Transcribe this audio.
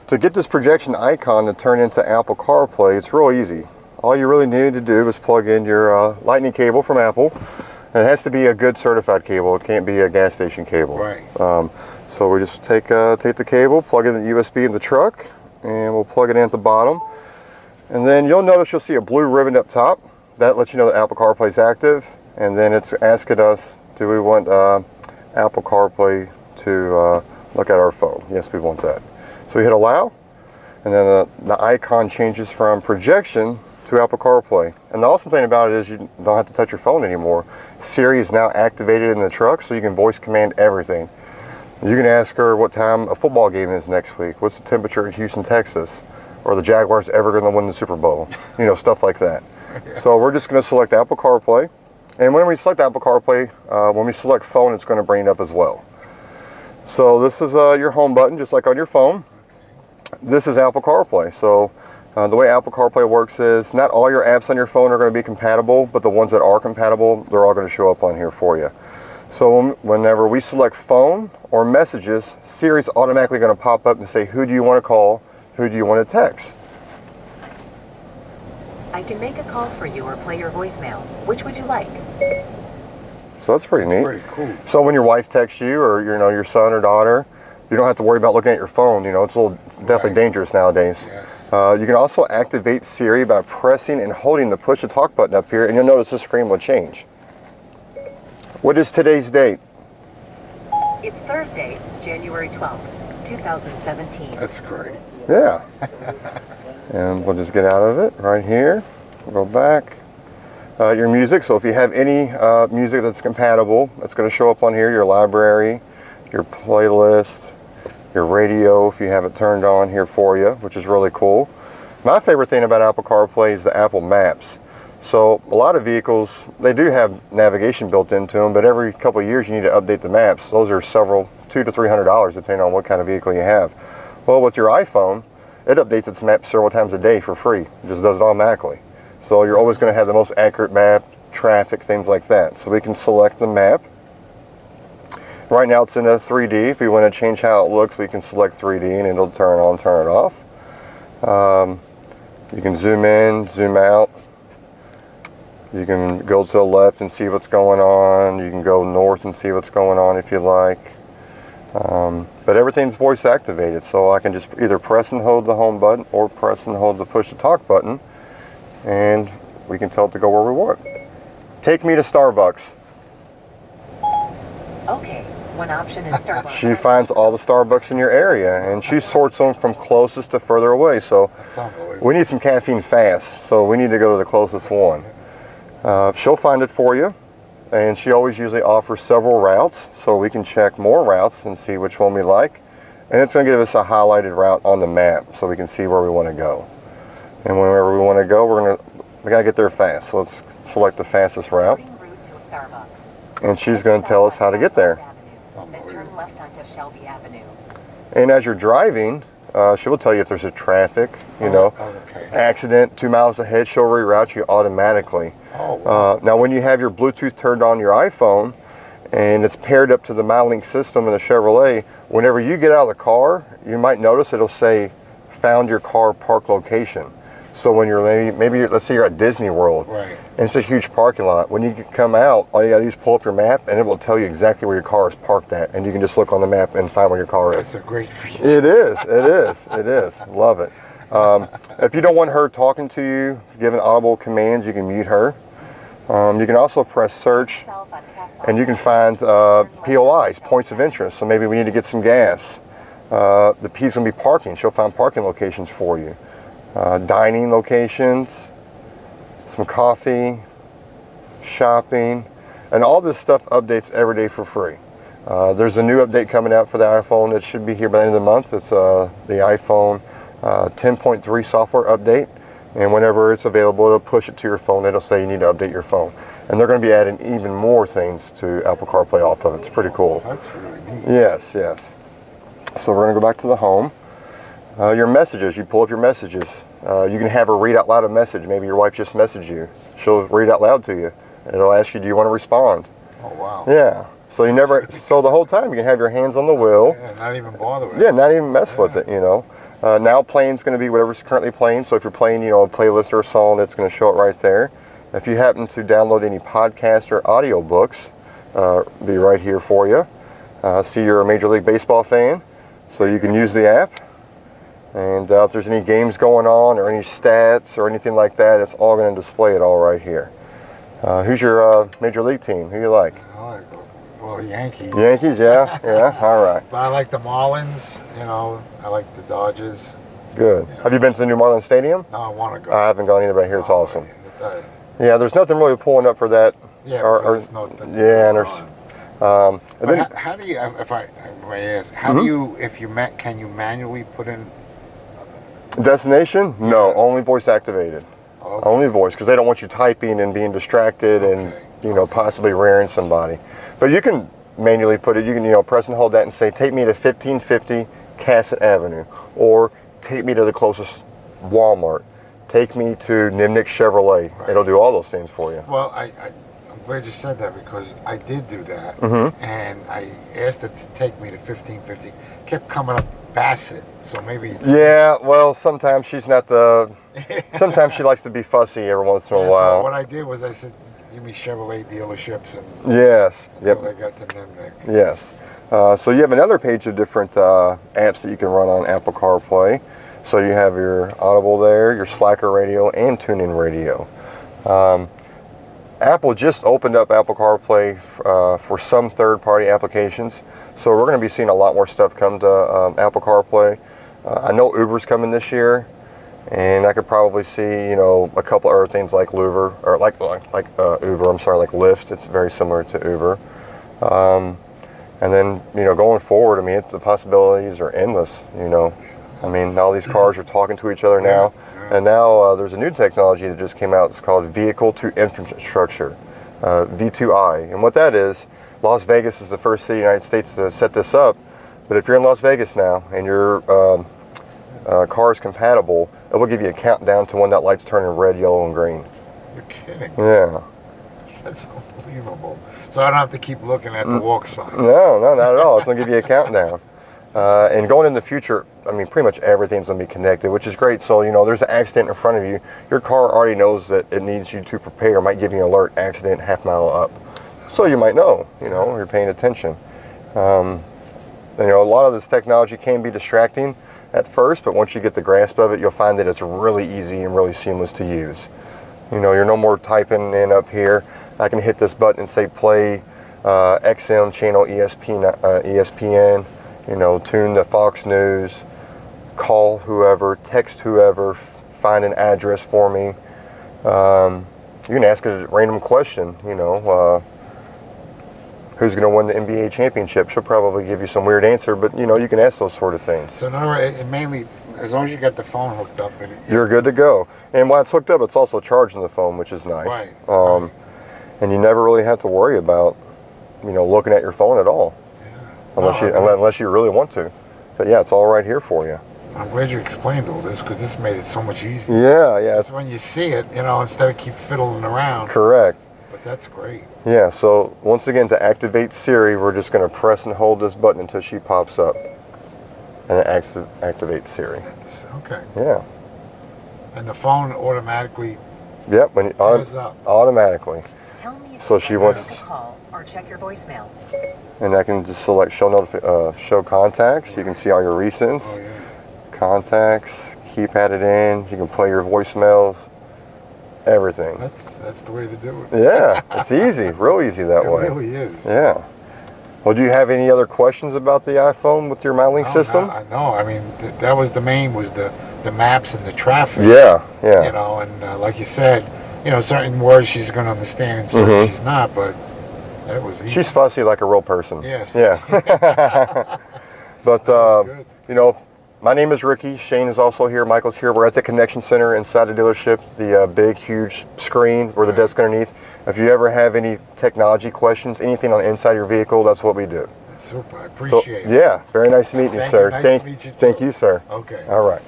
To get this projection icon to turn into Apple CarPlay, it's real easy. All you really need to do is plug in your lightning cable from Apple. And it has to be a good certified cable. It can't be a gas station cable. Right. So we just take the cable, plug in the USB in the truck, and we'll plug it in at the bottom. And then you'll see a blue ribbon up top. That lets you know that Apple CarPlay is active. And then it's asking us, do we want Apple CarPlay to look at our phone? Yes, we want that. So we hit allow, and then the icon changes from projection to Apple CarPlay. And the awesome thing about it is you don't have to touch your phone anymore. Siri is now activated in the truck, so you can voice command everything. You can ask her what time a football game is next week, what's the temperature in Houston, Texas, or the Jaguars ever going to win the Super Bowl, stuff like that. So we're just going to select Apple CarPlay, and when we select Apple CarPlay, when we select phone, it's going to bring it up as well. So this is your home button, just like on your phone. This is Apple CarPlay. So the way Apple CarPlay works is not all your apps on your phone are going to be compatible, but the ones that are compatible, they're all going to show up on here for you. So whenever we select phone or messages, Siri's automatically going to pop up and say, who do you want to call? Who do you want to text? I can make a call for you or play your voicemail. Which would you like? So that's pretty neat. Pretty cool. So when your wife texts you, or your son or daughter, you don't have to worry about looking at your phone. It's definitely dangerous nowadays. Yes. You can also activate Siri by pressing and holding the push to talk button up here, and you'll notice the screen will change. What is today's date? It's Thursday, January 12th, 2017. That's great. Yeah. And we'll just get out of it right here. We'll go back. Your music, so if you have any music that's compatible, that's going to show up on here, your library, your playlist, your radio, if you have it turned on here for you, which is really cool. My favorite thing about Apple CarPlay is the Apple Maps. So a lot of vehicles, they do have navigation built into them, but every couple of years you need to update the maps. Those are $200 to $300 depending on what kind of vehicle you have. Well, with your iPhone, it updates its map several times a day for free. It just does it automatically. So you're always going to have the most accurate map, traffic, things like that. So we can select the map. Right now it's in a 3D. If we want to change how it looks, we can select 3D and it'll turn on, turn it off. You can zoom in, zoom out. You can go to the left and see what's going on. You can go north and see what's going on if you like. But everything's voice activated, so I can just either press and hold the home button or press and hold the push to talk button, and we can tell it to go where we want. Take me to Starbucks. Okay, one option is Starbucks. She finds all the Starbucks in your area, and she sorts them from closest to further away. So we need some caffeine fast, so we need to go to the closest one. She'll find it for you, and she always usually offers several routes, so we can check more routes and see which one we like. And it's going to give us a highlighted route on the map, so we can see where we want to go. And wherever we want to go, we got to get there fast. So let's select the fastest route. And she's going to tell us how to get there. Turn left onto Shelby Avenue. And as you're driving, she will tell you if there's a traffic, accident 2 miles ahead. She'll reroute you automatically. Oh, wow. Now, when you have your Bluetooth turned on your iPhone and it's paired up to the MyLink system in the Chevrolet, whenever you get out of the car, you might notice it'll say, "Found your car park location." So when you're maybe let's say you're at Disney World, right, and it's a huge parking lot. When you come out, all you got to do is pull up your map, and it will tell you exactly where your car is parked at, and you can just look on the map and find where your car is. That's a great feature. It is. It is. It is. Love it. If you don't want her talking to you, giving audible commands, you can mute her. You can also press search, and you can find POIs, points of interest. So maybe we need to get some gas. The P's going to be parking. She'll find parking locations for you. Dining locations, some coffee, shopping, and all this stuff updates every day for free. There's a new update coming out for the iPhone. It should be here by the end of the month. It's the iPhone 10.3 software update, and whenever it's available, it'll push it to your phone. It'll say you need to update your phone, and they're going to be adding even more things to Apple CarPlay off of it. It's pretty cool. That's really neat. Yes, yes. So we're going to go back to the home. Your messages, you pull up your messages. You can have her read out loud a message. Maybe your wife just messaged you. She'll read out loud to you. It'll ask you, do you want to respond? Oh, wow. Yeah. So so the whole time you can have your hands on the wheel. Yeah, not even bother with it. Yeah, not even mess with it, Now playing is going to be whatever's currently playing. So if you're playing, you know, a playlist or a song, it's going to show it right there. If you happen to download any podcast or audio books, be right here for you. See, you're a Major League Baseball fan, so you can use the app. And if there's any games going on or any stats or anything like that, it's all going to display it all right here. Who's your Major League team? Who you like? Well, Yankees. Yankees, yeah, yeah. All right. But I like the Marlins. You know, I like the Dodgers. Good. Have you been to the new Marlins Stadium? No, I want to go. I haven't gone either, but I hear it's awesome. It's, Yeah, there's nothing really pulling up for that. yeah, there's nothing. Yeah, and there's. And But then, how do you, if I may ask, how do you, if you can you manually put in? destination? No, only voice activated. Okay. Only voice, because they don't want you typing and being distracted and, you know, possibly rearing somebody. But you can manually put it. You can, you know, press and hold that and say, take me to 1550 Cassat Avenue, or take me to the closest Walmart. Take me to Nimnicht Chevrolet. Right. It'll do all those things for you. Well, I'm glad you said that, because I did do that, and I asked it to take me to 1550. Kept coming up Bassett, so maybe it's... Yeah, well, sometimes she's not the... Sometimes she likes to be fussy every once in a Yeah, while. so what I did was I said, give me Chevrolet dealerships, and Yes. Yep. until I got the Nimnicht. Yes. So you have another page of different apps that you can run on Apple CarPlay. So you have your Audible there, your Slacker radio, and TuneIn radio. Apple just opened up Apple CarPlay for some third-party applications. So we're going to be seeing a lot more stuff come to Apple CarPlay. I know Uber's coming this year, and I could probably see, you know, a couple other things like Uber, or like Uber. I'm sorry, like Lyft. It's very similar to Uber. And then, you know, going forward, I mean, the possibilities are endless. You know, I mean, all these cars are talking to each other now, and now there's a new technology that just came out. It's called Vehicle to Infrastructure, V2I, and what that is. Las Vegas is the first city in the United States to set this up, but if you're in Las Vegas now and your car is compatible, it will give you a countdown to when that light's turning red, yellow, and green. You're kidding. Yeah. That's unbelievable. So I don't have to keep looking at the walk sign. No, not at all. It's going to give you a countdown. And going in the future, I mean, pretty much everything's going to be connected, which is great. So, you know, there's an accident in front of you. Your car already knows that it needs you to prepare. It might give you an alert, accident, half mile up. So you might know, you know, you're paying attention. You know, a lot of this technology can be distracting at first, but once you get the grasp of it, you'll find that it's really easy and really seamless to use. You know, you're no more typing in up here. I can hit this button and say play XM channel ESPN, you know, tune to Fox News, call whoever, text whoever, find an address for me. You can ask a random question, you know, who's going to win the NBA championship? She'll probably give you some weird answer, but, you know, you can ask those sort of things. So in other words, it mainly, as long as you got the phone hooked up, you're good to go. And while it's hooked up, it's also charging the phone, which is nice. Right. And you never really have to worry about, you know, looking at your phone at all, unless you really want to. But yeah, it's all right here for you. I'm glad you explained all this, because this made it so much easier. Yeah, yeah. So when you see it, you know, instead of keep fiddling around. Correct. But that's great. Yeah, so once again, to activate Siri, we're just going to press and hold this button until she pops up. And it activates Siri. Okay. Yeah. And the phone automatically... Yep, when you, automatically. Tell me if So you she want wants... to call or check your voicemail. And I can just select show contacts. You can see all your recents. Oh, yeah. Contacts, keypad it in. You can play your voicemails. Everything. That's the way to do it. Yeah, it's easy, real easy that way. It really is. Yeah. Well, do you have any other questions about the iPhone with your MyLink system? No, I mean, that was the main, was the maps and the traffic. Yeah, yeah. You know, and like you said, you know, certain words she's going to understand and certain she's not, but that was easy. She's fussy like a real person. Yes. Yeah. But, good. you know, my name is Ricky. Shane is also here. Michael's here. We're at the Connection Center inside the dealership, the big, huge screen or the desk underneath. If you ever have any technology questions, anything on the inside of your vehicle, that's what we do. Super. I appreciate it. Yeah, very nice meeting you, sir. Nice to meet you, too. Thank you, sir. Okay. All right.